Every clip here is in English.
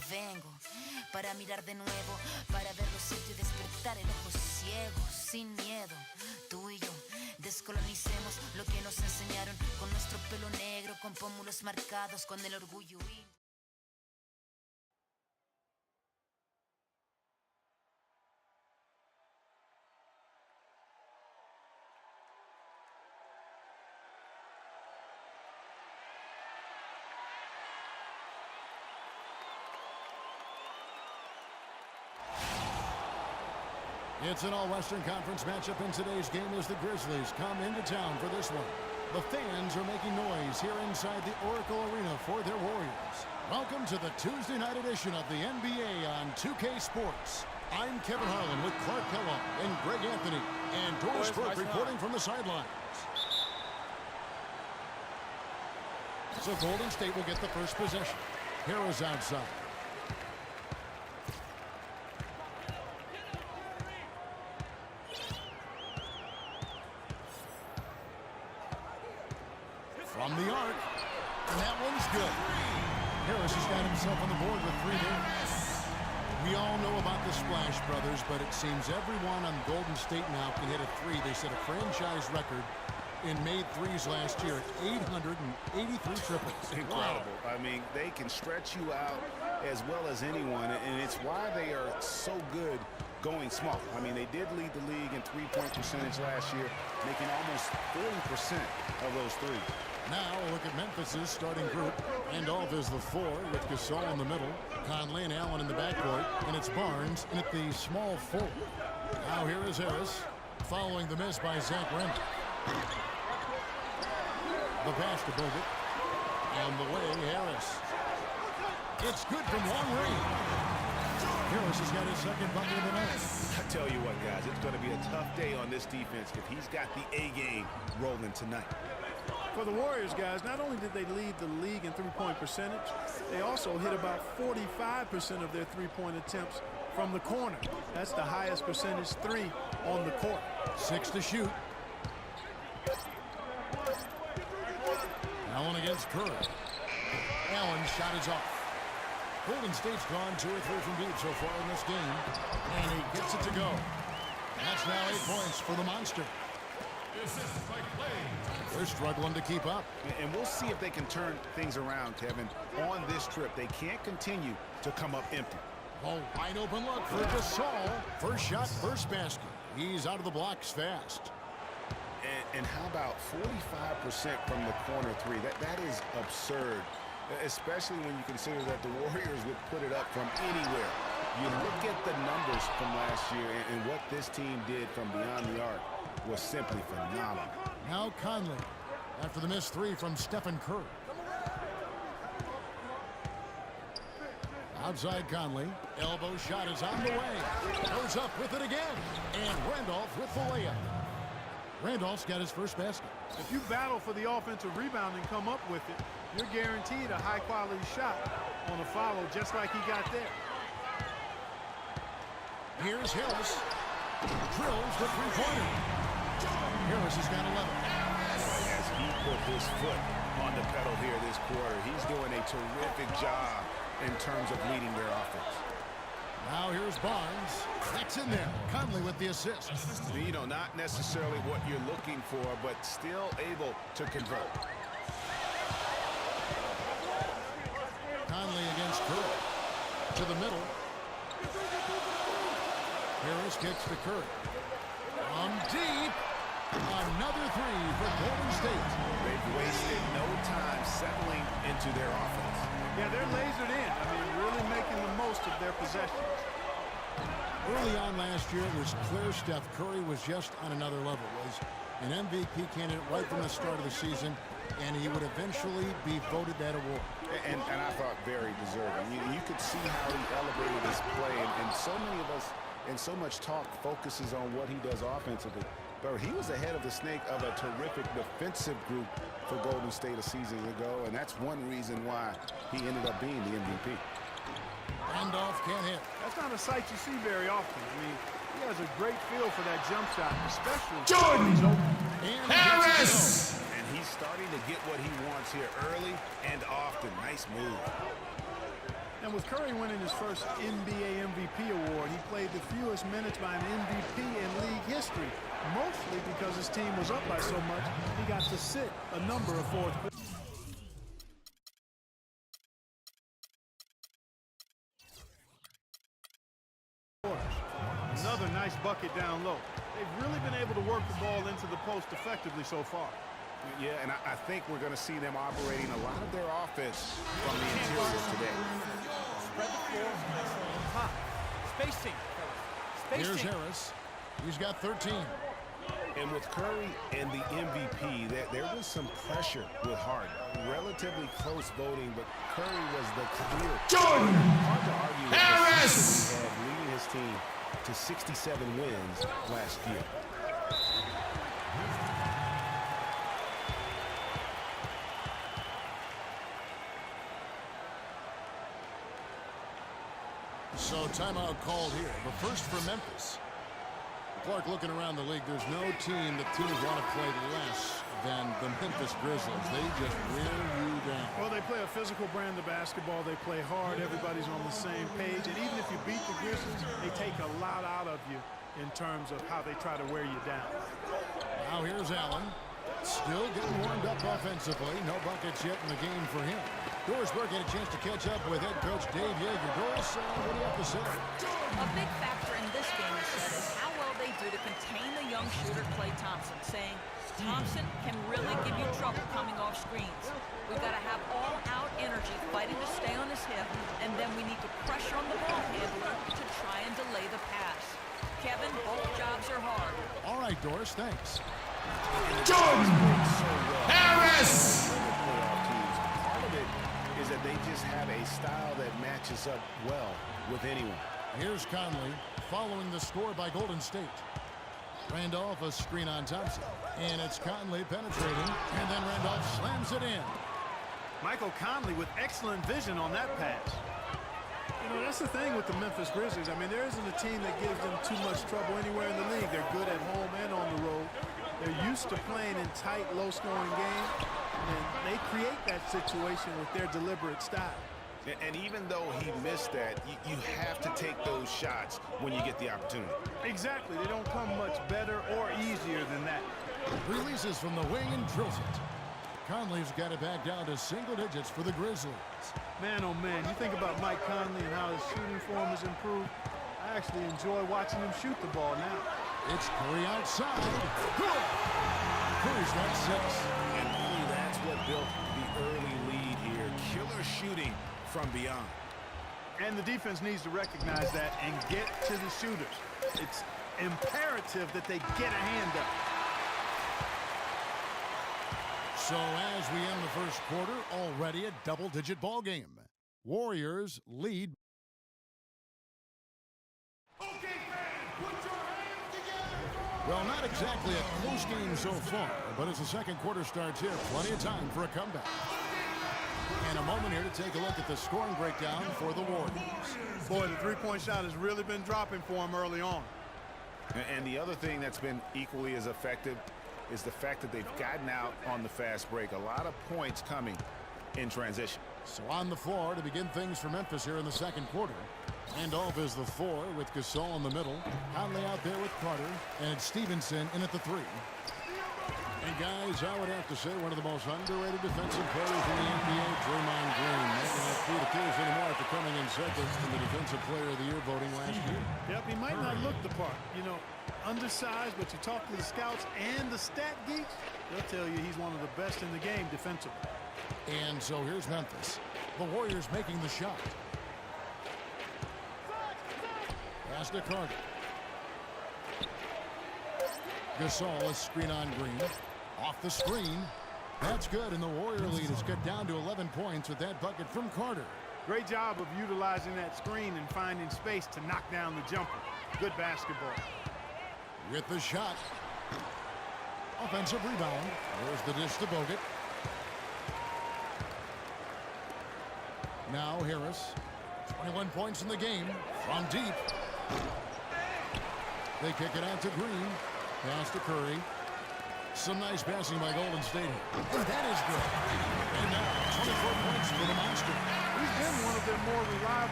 vengo para mirar de nuevo, para ver lo cierto y despertar el ojo ciego, sin miedo. Tú y yo descolonicemos lo que nos enseñaron, con nuestro pelo negro, con pómulos marcados, con el orgullo y... It's an all-Western Conference matchup in today's game as the Grizzlies come into town for this one. The fans are making noise here inside the Oracle Arena for their Warriors. Welcome to the Tuesday night edition of the NBA on 2K Sports. I'm Kevin Harlan with Clark Kellogg and Greg Anthony, and Doris Burke reporting from the sidelines. So Golden State will get the first possession. Harris outside. From the arc, and that one's good. Harris has got himself on the board with 3 there. We all know about the Splash Brothers, but it seems everyone on Golden State now can hit a 3. They set a franchise record in made threes last year at 883 triples. Incredible. Wow. I mean, they can stretch you out as well as anyone, and it's why they are so good going small. I mean, they did lead the league in three-point percentage last year, making almost 40% of those threes. Now, look at Memphis's starting group. Randolph is the 4 with Gasol in the middle. Conley and Allen in the backcourt. And it's Barnes in at the small 4. Now here is Harris, following the miss by Zach Randolph. The pass to Bogut. On the way, Harris. It's good from long range. Harris has got his second bucket of the night. I tell you what, guys, it's going to be a tough day on this defense if he's got the A game rolling tonight. For the Warriors, guys, not only did they lead the league in three-point percentage, they also hit about 45% of their three-point attempts from the corner. That's the highest percentage 3 on the court. 6 to shoot. Allen against Curry. Allen's shot is off. Golden State's gone 2 or 3 from deep so far in this game, and he gets it to go. That's now 8 points for the Monster. They're struggling to keep up. And we'll see if they can turn things around, Kevin. On this trip, they can't continue to come up empty. Oh, wide open look for Gasol. First shot, first basket. He's out of the blocks fast. And how about 45% from the corner 3? That is absurd, especially when you consider that the Warriors would put it up from anywhere. You look at the numbers from last year, and what this team did from beyond the arc was simply phenomenal. Now Conley, after the missed 3 from Stephen Curry. Outside Conley, elbow shot is on the way. Goes up with it again, and Randolph with the layup. Randolph's got his first basket. If you battle for the offensive rebound and come up with it, you're guaranteed a high-quality shot on a follow, just like he got there. Here's Harris. Drills the three-pointer. Harris has got 11. As he put his foot on the pedal here this quarter, he's doing a terrific job in terms of leading their offense. Now here's Barnes. That's in there. Conley with the assist. You know, not necessarily what you're looking for, but still able to convert. Conley against Curry. To the middle. Harris kicks to Curry. From deep. Another 3 for Golden State. They've wasted no time settling into their offense. Yeah, they're lasered in. I mean, really making the most of their possessions. Early on last year, it was clear Steph Curry was just on another level. Was an MVP candidate right from the start of the season, and he would eventually be voted that award. And I thought very deserving. You could see how he elevated his play, and so many of us, and so much talk focuses on what he does offensively. But he was ahead of the snake of a terrific defensive group for Golden State a season ago, and that's one reason why he ended up being the MVP. Randolph can't hit. That's not a sight you see very often. I mean, he has a great feel for that jump shot, especially Jordan Harris. And he's starting to get what he wants here early and often. Nice move. Now, And with Curry winning his first NBA MVP award, he played the fewest minutes by an MVP in league history, mostly because his team was up by so much, he got to sit a number of fourth quarters. Another nice bucket down low. They've really been able to work the ball into the post effectively so far. Yeah, and I think we're going to see them operating a lot of their offense from the interior today. Spread the floor on top. Spacing. Here's Harris. He's got 13. And with Curry and the MVP, there was some pressure with Harden. Relatively close voting, but Curry was the clear. Jordan Hard to argue with Harris the leading his team to 67 wins last year. So timeout called here, but first for Memphis. Clark, looking around the league, there's no team that teams want to play less than the Memphis Grizzlies. They just wear you down. Well, they play a physical brand of basketball. They play hard. Everybody's on the same page. And even if you beat the Grizzlies, they take a lot out of you in terms of how they try to wear you down. Now here's Allen. Still getting warmed up offensively. No buckets yet in the game for him. Doris Burke had a chance to catch up with head coach Dave Yeager. Doris, what do you have to say? A big factor in this game, he said, is how well they do to contain the young shooter Klay Thompson, saying Thompson can really give you trouble coming off screens. We've got to have all-out energy fighting to stay on his hip, and then we need to pressure on the ball handler to try and delay the pass. Kevin, both jobs are hard. All right, Doris, thanks. Jordan Harris. Part of it is that they just have a style that matches up well with anyone. Here's Conley following the score by Golden State. Randolph a screen on Thompson. And it's Conley penetrating. And then Randolph slams it in. Michael Conley with excellent vision on that pass. You know, that's the thing with the Memphis Grizzlies. I mean, there isn't a team that gives them too much trouble anywhere in the league. They're good at home and on the road. They're used to playing in tight, low-scoring games, and they create that situation with their deliberate style. And even though he missed that, you have to take those shots when you get the opportunity. Exactly. They don't come much better or easier than that. Releases from the wing and drills it. Conley's got it back down to single digits for the Grizzlies. Man, oh man, you think about Mike Conley and how his shooting form has improved. I actually enjoy watching him shoot the ball now. It's Curry outside. Curry's got 6. And really, that's what built the early lead here. Killer shooting from beyond. And the defense needs to recognize that and get to the shooters. It's imperative that they get a hand up. So as we end the first quarter, already a double-digit ball game. Warriors lead. Well, not exactly a close game so far, but as the second quarter starts here, plenty of time for a comeback. And a moment here to take a look at the scoring breakdown for the Warriors. Boy, the three-point shot has really been dropping for them early on. And the other thing that's been equally as effective is the fact that they've gotten out on the fast break. A lot of points coming in transition. So on the floor to begin things for Memphis here in the second quarter. Handoff is the 4 with Gasol in the middle. Conley out there with Carter. And it's Stevenson in at the 3. And guys, I would have to say one of the most underrated defensive players in the NBA, Draymond Green. Making that few appears anymore after coming in second in the Defensive Player of the Year voting last year. Yep, he might not look the part. You know, undersized, but you talk to the scouts and the stat geeks, they'll tell you he's one of the best in the game defensively. And so here's Memphis. The Warriors making the shot. Pass to Carter. Gasol, a screen on Green. Off the screen. That's good, and the Warrior lead is cut down to 11 points with that bucket from Carter. Great job of utilizing that screen and finding space to knock down the jumper. Good basketball. With the shot. Offensive rebound. There's the dish to Bogut. Now Harris. 21 points in the game from deep. They kick it out to Green. Pass to Curry. Some nice passing by Golden State. And that is good. And now 24 points for the Monster. He's been one of their more reliable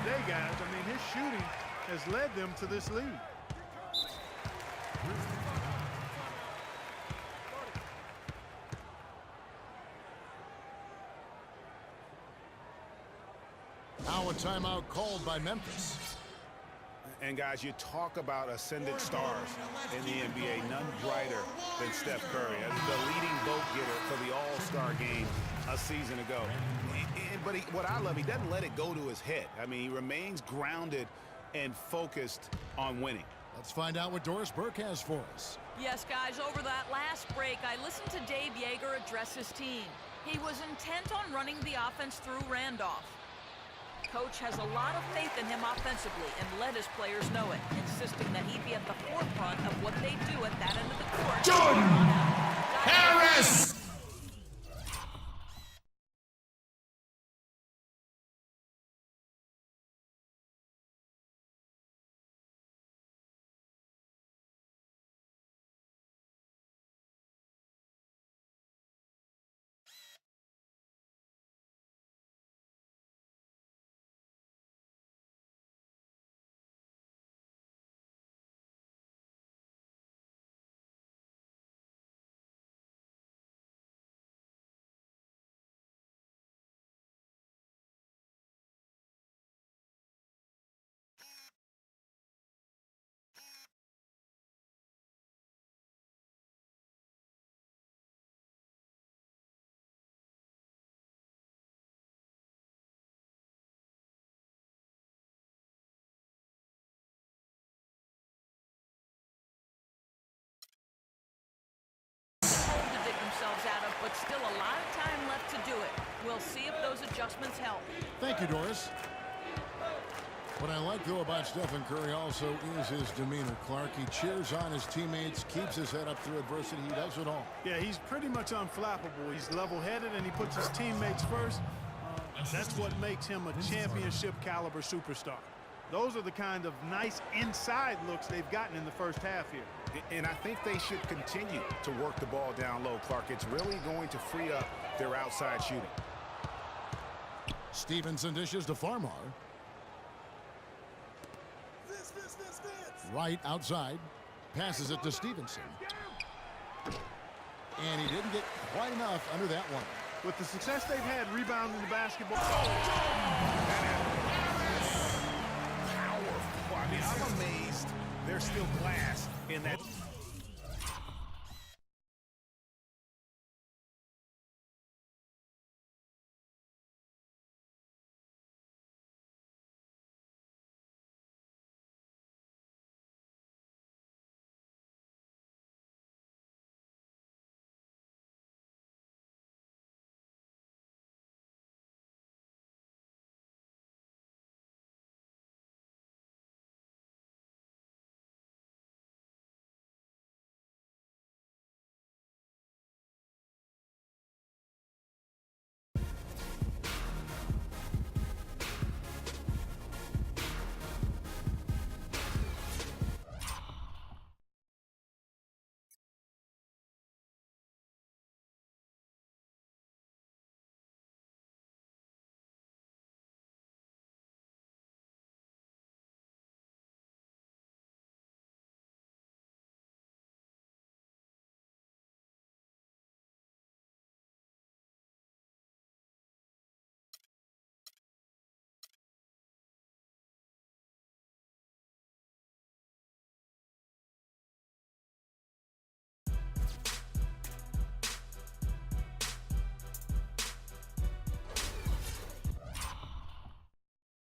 today, guys. I mean, his shooting has led them to this lead. Now a timeout called by Memphis. And guys, you talk about ascendant stars in the NBA, none brighter than Steph Curry, as the leading vote getter for the All-Star game a season ago. But what I love, he doesn't let it go to his head. I mean, he remains grounded and focused on winning. Let's find out what Doris Burke has for us. Yes, guys, over that last break, I listened to Dave Yeager address his team. He was intent on running the offense through Randolph. Coach has a lot of faith in him offensively and let his players know it, insisting that he be at the forefront of what they do at that end of the court. Jordan Harris! To dig themselves out of, but still a lot of time left to do it. We'll see if those adjustments help. Thank you, Doris. What I like, though, about Stephen Curry also is his demeanor, Clark. He cheers on his teammates, keeps his head up through adversity. He does it all. Yeah, he's pretty much unflappable. He's level-headed, and he puts his teammates first. That's what makes him a championship-caliber superstar. Those are the kind of nice inside looks they've gotten in the first half here. And I think they should continue to work the ball down low, Clark. It's really going to free up their outside shooting. Stevenson dishes to Farmar. Right outside. Passes it to Stevenson. And he didn't get quite enough under that one. With the success they've had rebounding the basketball. Powerful. I mean, I'm amazed there's still glass in that.